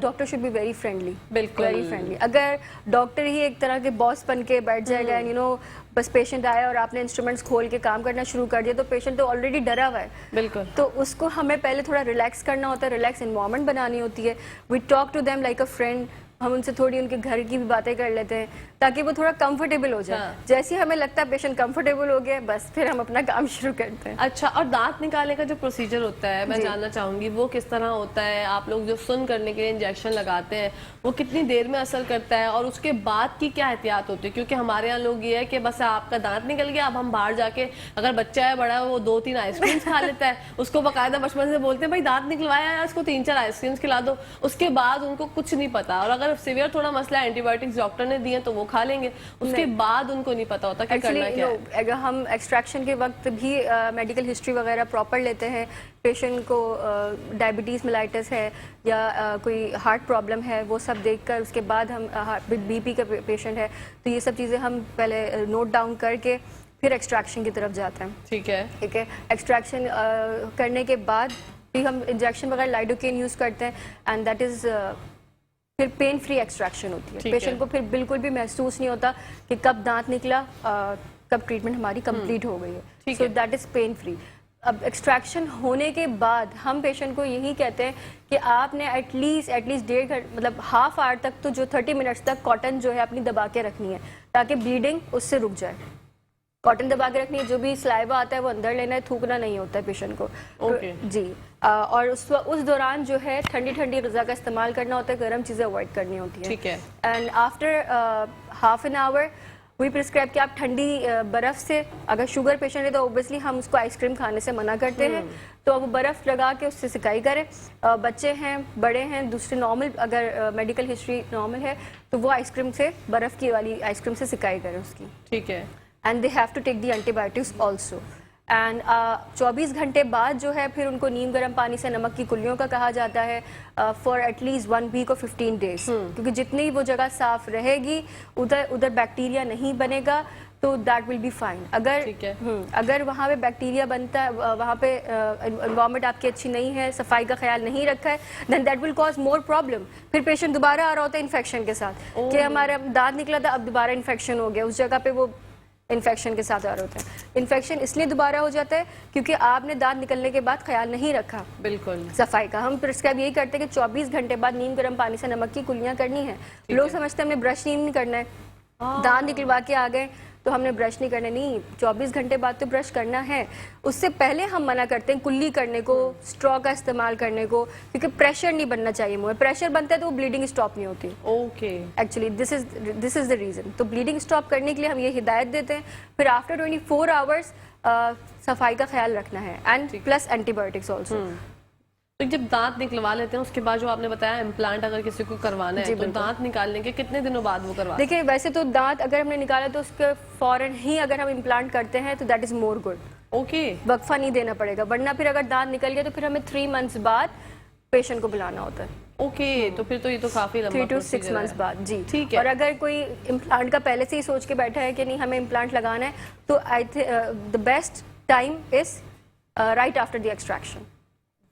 doctor should be very friendly.
बिल्कुल।
Very friendly. अगर डॉक्टर ही एक तरह के बॉस बन के बैठ जाएगा, एंड बस पेशेंट आया और आपने इंस्ट्रूमेंट्स खोल के काम करना शुरू कर दिया, तो पेशेंट तो ऑलरेडी डरा हुआ है।
बिल्कुल।
तो उसको हमें पहले थोड़ा रिलैक्स करना होता है, रिलैक्स इन्वायरमेंट बनानी होती है। We talk to them like a friend, हम उनसे थोड़ी उनके घर की भी बातें कर लेते हैं ताकि वो थोड़ा कंफर्टेबल हो जाए।
हाँ।
जैसे ही हमें लगता है पेशेंट कंफर्टेबल हो गया, बस फिर हम अपना काम शुरू करते हैं।
अच्छा, और दांत निकालने का जो प्रोसीजर होता है, मैं
जी।
जानना चाहूंगी वो किस तरह होता है? आप लोग जो सुन करने के लिए इंजेक्शन लगाते हैं, वो कितनी देर में असर करता है, और उसके बाद की क्या एहतियात होती है? क्योंकि हमारे यहाँ लोग ये है कि बस आपका दांत निकल गया, अब हम बाहर जाके, अगर बच्चा है बड़ा है, वो 2-3 आइसक्रीम्स खा लेता है, उसको बाकायदा बचपन से बोलते हैं भाई दांत निकलवाया है, उसको 3-4 आइसक्रीम्स खिला दो, उसके बाद उनको कुछ नहीं पता। और अगर अगर सिवियर थोड़ा मसला है, एंटीबायोटिक्स डॉक्टर ने दिए तो वो खा लेंगे, उसके बाद उनको नहीं पता होता कि करना क्या है।
अगर हम एक्सट्रैक्शन के वक्त भी मेडिकल हिस्ट्री वगैरह प्रॉपर लेते हैं, पेशेंट को डायबिटीज़ मेलाइटिस है या कोई हार्ट प्रॉब्लम है, वो सब देखकर उसके बाद हम बीपी का पेशेंट है, तो ये सब चीज़ें हम पहले नोट डाउन करके फिर एक्सट्रैक्शन की तरफ जाते हैं।
ठीक है,
ठीक है। एक्सट्रैक्शन करने के बाद भी हम इंजेक्शन वगैरह लाइडोकेन यूज़ करते हैं, एंड दैट इज़ फिर पेन फ्री एक्सट्रैक्शन होती है। पेशेंट को फिर बिल्कुल भी महसूस नहीं होता कि कब दांत निकला, कब ट्रीटमेंट हमारी कंप्लीट हो गई है। सो दैट इज़ पेन फ्री। अब एक्सट्रैक्शन होने के बाद हम पेशेंट को यही कहते हैं कि आपने एटलीस्ट 1.5 घंटे मतलब हाफ आवर तक, तो जो 30 मिनट्स तक कॉटन जो है अपनी दबा के रखनी है ताकि ब्लीडिंग उससे रुक जाए। कॉटन दबा के रखनी है, जो भी स्लाइवा आता है वो अंदर लेना है, थूकना नहीं होता है पेशेंट को। जी। और उस दौरान जो है ठंडी ठंडी ग़िज़ा का इस्तेमाल करना होता है, गर्म चीज़ें अवॉइड करनी होती है।
ठीक है।
And after half an hour we prescribe कि आप ठंडी बर्फ़ से, अगर शुगर पेशेंट है तो ऑब्वियसली हम उसको आइसक्रीम खाने से मना करते हैं, तो अब बर्फ़ लगा के उससे सिकाई करें। बच्चे हैं, बड़े हैं, दूसरे नॉर्मल अगर मेडिकल हिस्ट्री नॉर्मल है तो वो आइसक्रीम से, बर्फ़ की वाली आइसक्रीम से सिकाई करें उसकी।
ठीक है।
And they have to take the antibiotics also. And 24 घंटे बाद जो है फिर उनको नीम गर्म पानी से नमक की कुल्लियों का कहा जाता है फॉर एटलीस्ट 1 वीक और 15 डेज, क्योंकि जितनी वो जगह साफ रहेगी उधर बैक्टीरिया नहीं बनेगा, तो दैट विल बी फाइन। अगर वहाँ पे बैक्टीरिया बनता है, वहाँ पे एनवायरनमेंट आपकी अच्छी नहीं है, सफाई का ख्याल नहीं रखा है, then that will cause more problem. फिर पेशेंट दोबारा आ रहा होता है इन्फेक्शन के साथ कि हमारा दांत निकला था, अब दोबारा इन्फेक्शन हो गया, उस जगह पे वो इन्फेक्शन के साथ आ रहे होते हैं। इन्फेक्शन इसलिए दोबारा हो जाता है क्योंकि आपने दांत निकलने के बाद ख्याल नहीं रखा
बिल्कुल
सफाई का। हम प्रिस्क्राइब यही करते हैं कि 24 घंटे बाद नीम गर्म पानी से नमक की कुल्लियां करनी है। लोग समझते हैं हमने ब्रश नहीं करना है, दांत निकलवा के आ गए तो हमने ब्रश नहीं करना, नहीं, 24 घंटे बाद तो ब्रश करना है। उससे पहले हम मना करते हैं कुल्ली करने को, स्ट्रॉ का इस्तेमाल करने को, क्योंकि प्रेशर नहीं बनना चाहिए मुंह में। प्रेशर बनता है तो वो ब्लीडिंग स्टॉप नहीं होती।
Okay,
actually this is the reason. तो ब्लीडिंग स्टॉप करने के लिए हम ये हिदायत देते हैं। फिर आफ्टर 24 आवर्स सफाई का ख्याल रखना है, एंड प्लस एंटीबायोटिक्स ऑल्सो।
तो जब दांत निकलवा लेते हैं उसके बाद जो आपने बताया इम्प्लांट अगर किसी को करवाना है तो दांत निकालने के कितने दिनों बाद वो करवा?
देखिए, वैसे तो दांत अगर हमने निकाला तो उसके फौरन ही अगर हम इम्प्लांट करते हैं तो that is more good.
Okay,
वक्फा नहीं देना पड़ेगा, वरना फिर अगर दांत निकल गया तो फिर हमें 3 मंथ्स बाद पेशेंट को बुलाना होता है।
ओके, तो फिर तो ये तो काफी लंबा
3 to 6 मंथ्स बाद। जी,
ठीक है।
और अगर कोई इम्प्लांट का पहले से ही सोच के बैठा है कि नहीं हमें इम्प्लांट लगाना है, तो I think the best time is right after the extraction.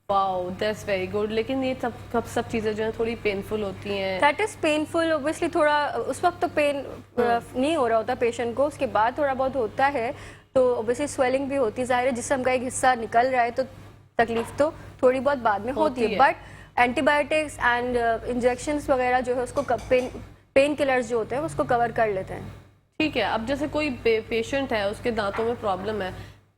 Wow, that's very good. लेकिन ये सब चीजें जो है थोड़ी पेनफुल होती हैं।
That is painful obviously. थोड़ा उस वक्त तो पेन नहीं हो रहा होता पेशेंट को, उसके बाद थोड़ा बहुत होता है, तो ऑब्वियसली स्वेलिंग भी होती है। जाहिर है जिस्म का एक हिस्सा निकल रहा है तो तकलीफ तो थोड़ी बहुत बाद में होती है। बट एंटीबायोटिक्स एंड इंजेक्शंस वगैरह जो है उसको पेन किलर्स जो होते हैं उसको कवर कर लेते हैं।
ठीक है। अब जैसे कोई पेशेंट है, उसके दांतों में प्रॉब्लम है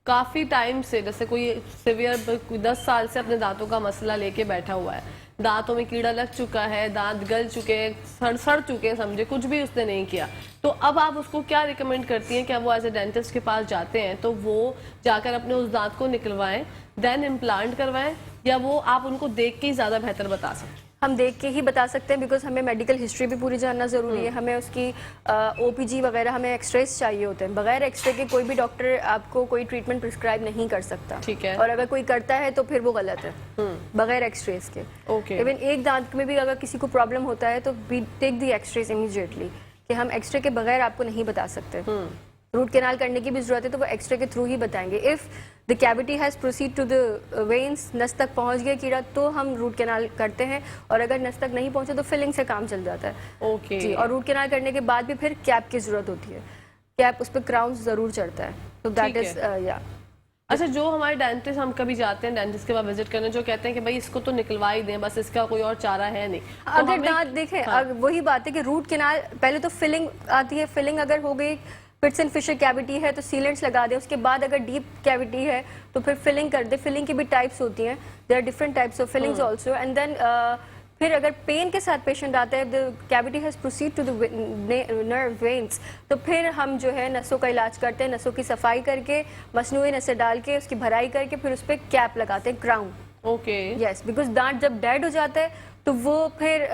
काफी टाइम से, जैसे कोई सिवियर 10 साल से अपने दांतों का मसला लेके बैठा हुआ है, दांतों में कीड़ा लग चुका है, दांत गल चुके, सड़ चुके हैं, समझे, कुछ भी उसने नहीं किया, तो अब आप उसको क्या रिकमेंड करती हैं? क्या वो एज ए डेंटिस्ट के पास जाते हैं तो वो जाकर अपने उस दांत को निकलवाएं, देन इम्प्लांट करवाएं, या वो आप उनको देख के ही ज्यादा बेहतर बता सकते हैं?
हम देख के ही बता सकते हैं, बिकॉज हमें मेडिकल हिस्ट्री भी पूरी जानना ज़रूरी है। हमें उसकी ओपीजी वगैरह, हमें एक्सरेज चाहिए होते हैं। बगैर एक्सरे के कोई भी डॉक्टर आपको कोई ट्रीटमेंट प्रिस्क्राइब नहीं कर सकता।
ठीक है।
और अगर कोई करता है तो फिर वो गलत है, बगैर एक्सरेज के।
ओके।
इवन एक दांत में भी अगर किसी को प्रॉब्लम होता है तो we take the x-rays immediately, कि हम एक्सरे के बगैर आपको नहीं बता सकते। रूट कैनाल करने की भी जरूरत है तो वो एक्सरे के थ्रू ही बताएंगे। If the cavity has proceed to the veins, नस तक पहुंच गया कीड़ा, तो हम रूट कैनाल करते हैं, और अगर नस तक नहीं पहुंचे तो फिलिंग से काम चल जाता है।
ओके।
जी, और रूट कैनाल करने के बाद भी फिर कैप की जरूरत होती है। कैप, उस पर क्राउन जरूर चढ़ता है, तो दैट इज या।
अच्छा, जो हमारे डेंटिस्ट, हम कभी जाते हैं डेंटिस्ट के बाद विजिट करने, जो कहते हैं कि भाई इसको तो निकलवा ही दें, बस इसका कोई और चारा है नहीं, तो
अगर दांत देखें, वही बात है कि रूट कैनाल पहले तो फिलिंग आती है। फिलिंग अगर हो गई, पिट्स एंड फिशर कैविटी है तो सीलेंट्स लगा दे, उसके बाद अगर डीप कैविटी है तो फिर फिलिंग कर दे। फिलिंग की भी टाइप्स होती हैं, there are different types of fillings also. And then फिर अगर पेन के साथ पेशेंट आता है, the cavity has proceed to the nerve veins, तो फिर हम जो है नसों का इलाज करते हैं। नसों की सफाई करके, मसनूई नसें डाल के, उसकी भराई करके, फिर उस पर कैप लगाते हैं, क्राउन।
ओके।
यस, बिकॉज दांत जब डेड हो जाता है तो वो फिर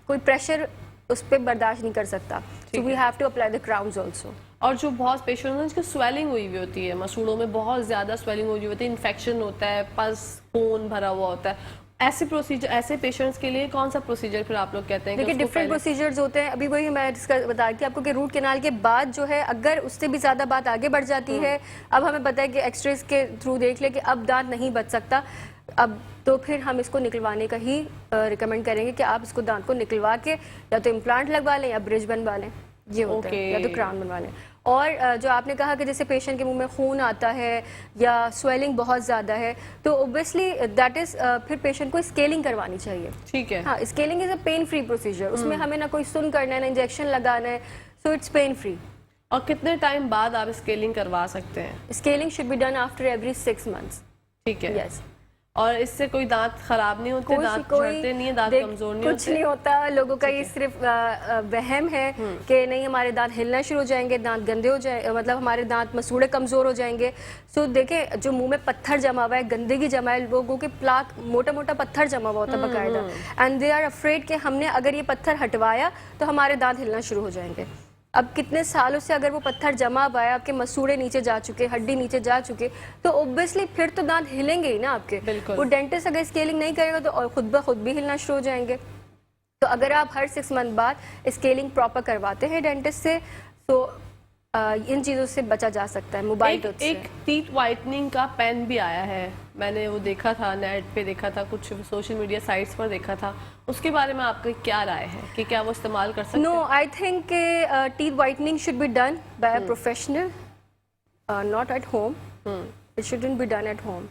कोई प्रेशर उस पर बर्दाश्त नहीं कर सकता, so we have to apply the crowns also.
और जो बहुत पेशेंट हैं जिसकी स्वेलिंग हुई हुई होती है, मसूड़ों में बहुत ज्यादा स्वेलिंग हुई हुई होती है, इन्फेक्शन होता है, पस खून भरा हुआ होता है, ऐसे प्रोसीजर, ऐसे पेशेंट्स के लिए कौन सा प्रोसीजर फिर आप लोग कहते हैं?
देखिए डिफरेंट प्रोसीजर्स होते हैं, अभी वही मैं डिस्कस बता रही थी आपको कि रूट कैनाल के बाद जो है अगर उससे भी ज़्यादा बात आगे बढ़ जाती है, अब हमें पता है कि एक्सरेज के थ्रू देख ले कि अब दांत नहीं बच सकता, अब तो फिर हम इसको निकलवाने का ही रिकमेंड करेंगे कि आप इसको दांत को निकलवा के या तो इम्प्लांट लगवा लें या ब्रिज बनवा लें, ये होता है, या तो क्राउन बनवा लें। और जो आपने कहा कि जैसे पेशेंट के मुंह में खून आता है या स्वेलिंग बहुत ज़्यादा है, तो ओब्वियसली दैट इज़ फिर पेशेंट को स्केलिंग करवानी चाहिए।
ठीक है।
हाँ, scaling is a pain free procedure, उसमें हमें ना कोई सुन करना है ना इंजेक्शन लगाना है, सो इट्स पेन फ्री।
और कितने टाइम बाद आप स्केलिंग करवा सकते हैं?
Scaling should be done after every 6 months।
ठीक है।
यस।
और इससे कोई दांत खराब नहीं होते, दांत झड़ते नहीं है, दांत कमजोर नहीं
कुछ नहीं होता, लोगों का ये सिर्फ वहम है कि नहीं हमारे दांत हिलना शुरू हो जाएंगे, दांत गंदे हो जाए, मतलब हमारे दांत मसूड़े कमजोर हो जाएंगे। सो देखें, जो मुंह में पत्थर जमा हुआ है, गंदगी जमा है, लोगों के प्लाक मोटा मोटा पत्थर जमा हुआ होता है बाकायदा, एंड दे आर अफ्रेड कि हमने अगर ये पत्थर हटवाया तो हमारे दांत हिलना शुरू हो जाएंगे। अब कितने सालों से अगर वो पत्थर जमा हुआ है, आपके मसूड़े नीचे जा चुके, हड्डी नीचे जा चुके, तो ऑब्वियसली फिर तो दांत हिलेंगे ही ना आपके।
बिल्कुल।
वो डेंटिस्ट अगर स्केलिंग नहीं करेगा तो खुद ब खुद भी हिलना शुरू हो जाएंगे। तो अगर आप हर 6 month बाद स्केलिंग प्रॉपर करवाते हैं डेंटिस्ट से, तो इन चीज़ों से बचा जा सकता है। मोबाइल
एक टीथ वाइटनिंग का पेन भी आया है, मैंने वो देखा था, नेट पे देखा था, कुछ सोशल मीडिया साइट्स पर देखा था, उसके बारे में आपकी क्या राय है कि क्या वो इस्तेमाल कर सकते हैं?
No, I think teeth whitening should be done by a professional, not at home. It shouldn't be done at home.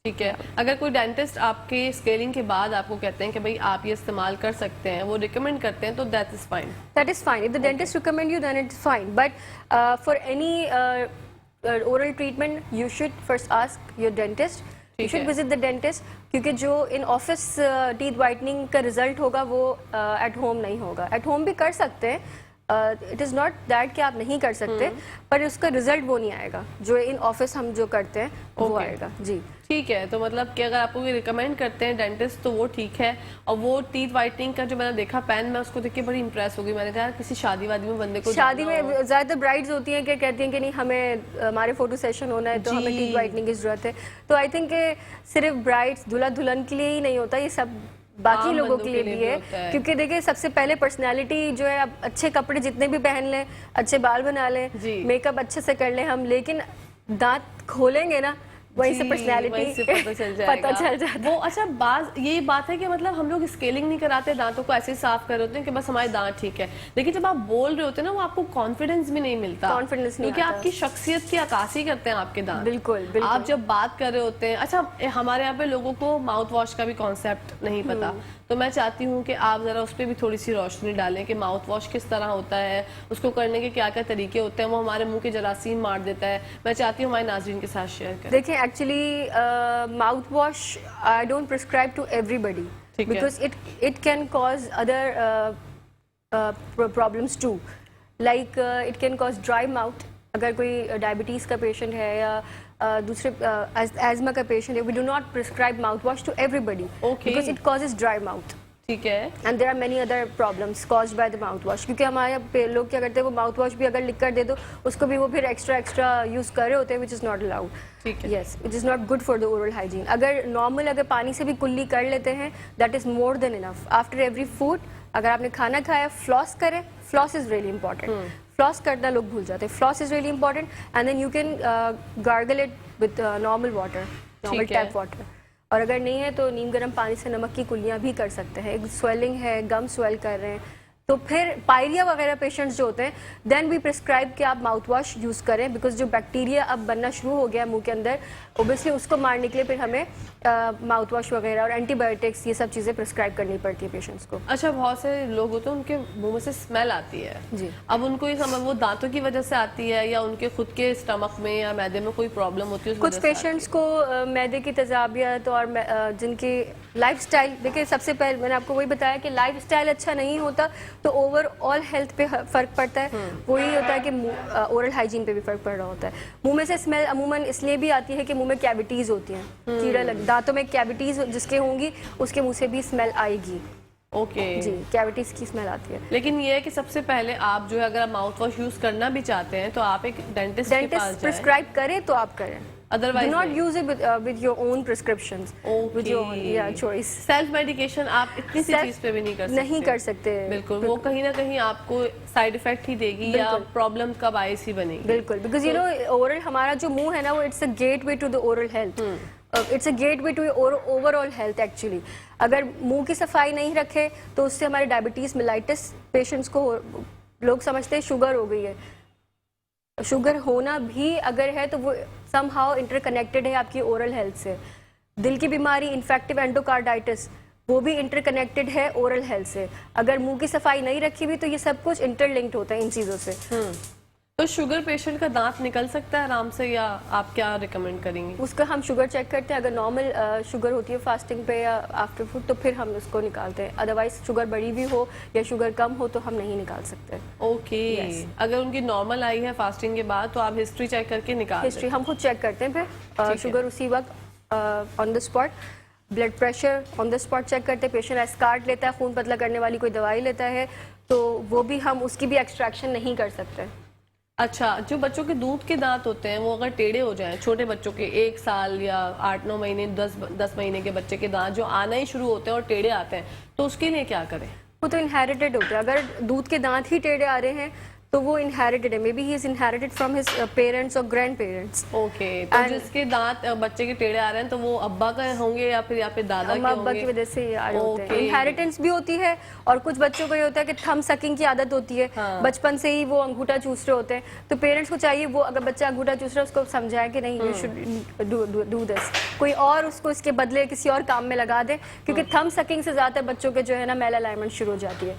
ठीक है। अगर कोई डेंटिस्ट आपके स्केलिंग के बाद आपको कहते हैं कि भाई आप ये इस्तेमाल कर सकते हैं, वो रिकमेंड करते हैं, तो that is fine.
That is fine. If the dentist recommend you, then it's fine. But for any oral treatment, you should first ask your dentist. You should visit the dentist, क्योंकि जो in office teeth whitening का result होगा वो at home नहीं होगा। At home भी कर सकते हैं, इट इज़ नॉट दैट कि आप नहीं कर सकते, पर उसका रिजल्ट वो नहीं आएगा जो इन ऑफिस हम जो करते हैं वो आएगा। जी
ठीक है। तो मतलब कि अगर आपको ये रिकमेंड करते हैं डेंटिस्ट तो वो ठीक है। और वो टीथ वाइटनिंग का जो मैंने देखा पेन, मैं उसको देख के बड़ी इंप्रेस हो गई। मैंने कहा किसी शादी वादी में बंदे को,
शादी में ज़्यादातर ब्राइड्स होती हैं कि कहती हैं कि नहीं हमें हमारे फोटो सेशन होना है तो हमें टीथ वाइटनिंग की जरूरत है। तो आई थिंक सिर्फ ब्राइड्स दूल्हा दुल्हन के लिए ही नहीं होता, ये सब बाकी लोगों के लिए भी है। क्योंकि देखिए सबसे पहले पर्सनालिटी जो है, आप अच्छे कपड़े जितने भी पहन लें, अच्छे बाल बना लें, मेकअप अच्छे से कर लें हम, लेकिन दांत खोलेंगे ना वहीं से पर्सनैलिटी
पता चल जाएगा।
पता चल जाता
वो अच्छा यही बात है कि मतलब हम लोग स्केलिंग नहीं कराते, दांतों को ऐसे साफ कर होते हैं कि बस हमारे दांत ठीक है, लेकिन जब आप बोल रहे होते हैं ना, वो आपको कॉन्फिडेंस भी नहीं मिलता,
कॉन्फिडेंस नहीं,
क्योंकि आपकी शख्सियत की अक्कासी करते हैं आपके दांत।
बिल्कुल, बिल्कुल।
आप जब बात कर रहे होते हैं, अच्छा हमारे यहाँ पे लोगों को माउथ वॉश का भी कॉन्सेप्ट नहीं पता, तो मैं चाहती हूँ कि आप जरा उस पर भी थोड़ी सी रोशनी डालें कि माउथ वॉश किस तरह होता है, उसको करने के क्या क्या तरीके होते हैं, वो हमारे मुंह के जरासीम मार देता है। मैं चाहती हूँ हमारे नाज़रीन के साथ शेयर करें।
देखिए actually mouth wash I don't prescribe to everybody because it can cause other problems too, like it can cause dry mouth. अगर कोई डायबिटीज़ का पेशेंट है या दूसरे एजमा का पेशेंट है, we do not prescribe mouth wash to everybody because it causes dry mouth.
ठीक है।
And there are many other problems caused by the mouth wash, क्योंकि हमारे लोग क्या करते हैं, वो माउथ वॉश भी अगर लिख कर दे दो उसको भी वो फिर एक्स्ट्रा यूज़ कर रहे होते हैं, विच इज़ नॉट अलाउड।
ठीक है।
Yes, which is not good for the oral hygiene. अगर नॉर्मल अगर पानी से भी कुल्ली कर लेते हैं, that is more than enough. After every food अगर आपने खाना खाया, फ्लॉस करें। Floss is really important. Floss करना लोग भूल जाते हैं। Floss is really important, and then you can gargle it with normal water, normal tap water. और अगर नहीं है तो नीम गर्म पानी से नमक की कुल्लियाँ भी कर सकते हैं। एक स्वेलिंग है, गम स्वेल कर रहे हैं, तो फिर पायरिया वगैरह पेशेंट्स जो होते हैं, देन भी प्रिस्क्राइब कि आप माउथ वॉश यूज़ करें, बिकॉज जो बैक्टीरिया अब बनना शुरू हो गया मुंह के अंदर, ओबियसली उसको मारने के लिए फिर हमें माउथ वॉश वगैरह और एंटीबायोटिक्स ये सब चीज़ें प्रिस्क्राइब करनी पड़ती है पेशेंट्स को।
अच्छा, बहुत से लोग होते हैं उनके मुंह में से स्मेल आती है जी। अब उनको ये समझ वो दांतों की वजह से आती है या उनके खुद के स्टमक में या मैदे में कोई प्रॉब्लम होती है?
कुछ पेशेंट्स को मैदे की तेजाबियत और जिनकी लाइफस्टाइल, देखिए सबसे पहले मैंने आपको वही बताया कि लाइफस्टाइल अच्छा नहीं होता तो ओवरऑल हेल्थ पे फ़र्क पड़ता है। वही होता है कि ओरल हाइजीन पे भी फ़र्क पड़ रहा होता है। मुंह में से स्मेल अमूमन इसलिए भी आती है कि मुंह में कैविटीज़ होती हैं, कीड़ा लग, दांतों में कैविटीज़ जिसके होंगी उसके मुंह से भी स्मेल आएगी।
ओके
जी, कैविटीज की स्मेल आती है।
लेकिन ये है कि सबसे पहले आप जो है अगर माउथ वॉश यूज करना भी चाहते हैं तो आप एक डेंटिस्ट के पास
डेंटिस्ट
जाएं,
प्रिस्क्राइब करे तो आप करें, do
otherwise
not use it with your own prescriptions, with your own choice।
Self medication आप इतनी सी
Self
चीज पे भी नहीं कर सकते।
नहीं कर सकते।
बिल्कुल, वो कहीं ना कहीं आपको साइड इफेक्ट ही देगी या प्रॉब्लम का बायस ही बनेगी।
बिल्कुल, बिकॉज यू नो ओरल हमारा जो मुंह है ना, वो it's a gateway to the oral health, it's a gateway to overall health actually. अगर मुंह की सफाई नहीं रखे तो उससे हमारे डायबिटीज मेलाइटिस पेशेंट्स को लोग समझते हैं शुगर हो गई है। शुगर होना भी अगर है तो वो समहाउ इंटरकनेक्टेड है आपकी ओरल हेल्थ से। दिल की बीमारी इन्फेक्टिव एंडोकार्डाइटिस वो भी इंटरकनेक्टेड है ओरल हेल्थ से। अगर मुंह की सफाई नहीं रखी हुई तो ये सब कुछ इंटरलिंक्ड होता है इन चीज़ों से।
तो शुगर पेशेंट का दांत निकल सकता है आराम से या आप क्या रिकमेंड करेंगे?
उसका हम शुगर चेक करते हैं, अगर नॉर्मल शुगर होती है फास्टिंग पे या आफ्टर फूड तो फिर हम उसको निकालते हैं। अदरवाइज शुगर बढ़ी भी हो या शुगर कम हो तो हम नहीं निकाल सकते।
ओके अगर उनकी नॉर्मल आई है फास्टिंग के बाद तो आप हिस्ट्री चेक करके निकाल
हिस्ट्री हम खुद चेक करते हैं, फिर शुगर उसी वक्त on the spot, blood pressure on the spot check करते हैं। पेशेंट एस्कार्ट लेता है, खून पतला करने वाली कोई दवाई लेता है तो वो भी हम उसकी भी एक्सट्रैक्शन नहीं कर सकते।
अच्छा, जो बच्चों के दूध के दांत होते हैं वो अगर टेढ़े हो जाएं, छोटे बच्चों के 1 साल या 8-9 महीने 10 महीने के बच्चे के दांत जो आना ही शुरू होते हैं और टेढ़े आते हैं तो उसके लिए क्या करें?
वो तो इनहेरिटेड होता है। अगर दूध के दांत ही टेढ़े आ रहे हैं तो वो इनहेरिटेड है, may be he is inherited from his parents और ग्रैंड पेरेंट्स।
ओके तो जिसके दांत बच्चे के टेढ़े आ रहे हैं तो वो अब्बा का होंगे या फिर दादा के
अब्बा की
होंगे?
वजह से ये आ रहे होते हैं।
Okay.
इनहेरिटेंस भी होती है और कुछ बच्चों को ये होता है कि थंब सकिंग की आदत होती है, बचपन से ही वो अंगूठा चूस रहे होते हैं। तो पेरेंट्स को चाहिए वो अगर बच्चा अंगूठा चूस रहा है उसको समझाए कि नहीं यू शुड डू दिस, कोई और उसको इसके बदले किसी और काम में लगा दे, क्योंकि थंब सकिंग से ज्यादा बच्चों के जो है ना मेल अलाइनमेंट शुरू हो जाती है।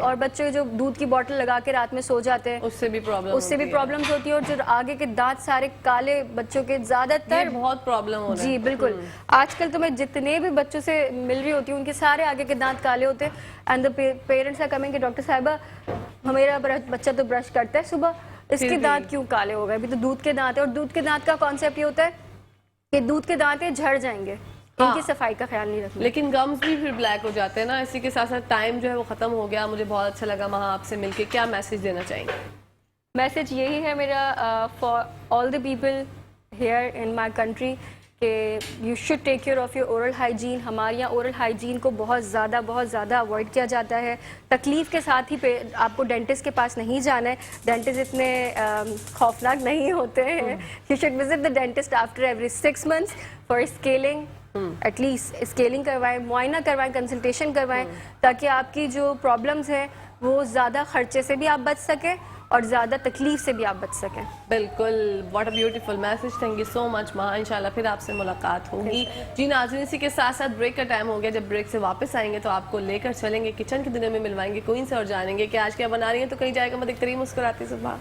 और बच्चे जो दूध की बोतल लगा के रात में सो जाते हैं उससे भी प्रॉब्लम्स होती है। और जो आगे के दांत सारे काले बच्चों के ज्यादातर
बहुत प्रॉब्लम हो रहा है।
जी बिल्कुल, आजकल तो मैं जितने भी बच्चों से मिल रही होती हूँ उनके सारे आगे के दांत काले होते हैं। And the parents are coming कि डॉक्टर साहिबा मेरा बच्चा तो ब्रश करता है सुबह, इसके दांत क्यों काले हो गए? अभी तो दूध के दांत है। और दूध के दांत का कॉन्सेप्ट ये होता है कि दूध के दांत है झड़ जाएंगे, इनकी सफाई का ख्याल नहीं रखना।
लेकिन गम्स भी फिर ब्लैक हो जाते हैं ना। इसी के साथ साथ टाइम जो है वो खत्म हो गया। मुझे बहुत अच्छा लगा वहाँ आपसे मिलके। क्या मैसेज देना चाहेंगे?
मैसेज यही है मेरा for all the people here in my country कि you should take care of your oral hygiene. हमारे यहाँ ओरल हाइजीन को बहुत ज़्यादा अवॉइड किया जाता है। तकलीफ़ के साथ ही आपको डेंटिस्ट के पास नहीं जाना है। डेंटिस्ट इतने खौफनाक नहीं होते हैं। You should visit the dentist after every 6 months for scaling, at least scaling करवाएं, मुआयना करवाएं, कंसल्टेशन करवाएं, ताकि आपकी जो प्रॉब्लम्स हैं वो ज़्यादा खर्चे से भी आप बच सकें और ज़्यादा तकलीफ से भी आप बच सकें।
बिल्कुल, what a beautiful message. Thank you so much माँ। इंशाल्लाह फिर आपसे मुलाकात होगी। जी नाज़रीन, इसी के साथ साथ ब्रेक का टाइम हो गया। जब ब्रेक से वापस आएंगे तो आपको लेकर चलेंगे किचन की दुनिया में, मिलवाएंगे क्वीन से और जानेंगे कि आज क्या बना रही है तो कहीं जाएगा मत एक मुस्कुराती सुबह।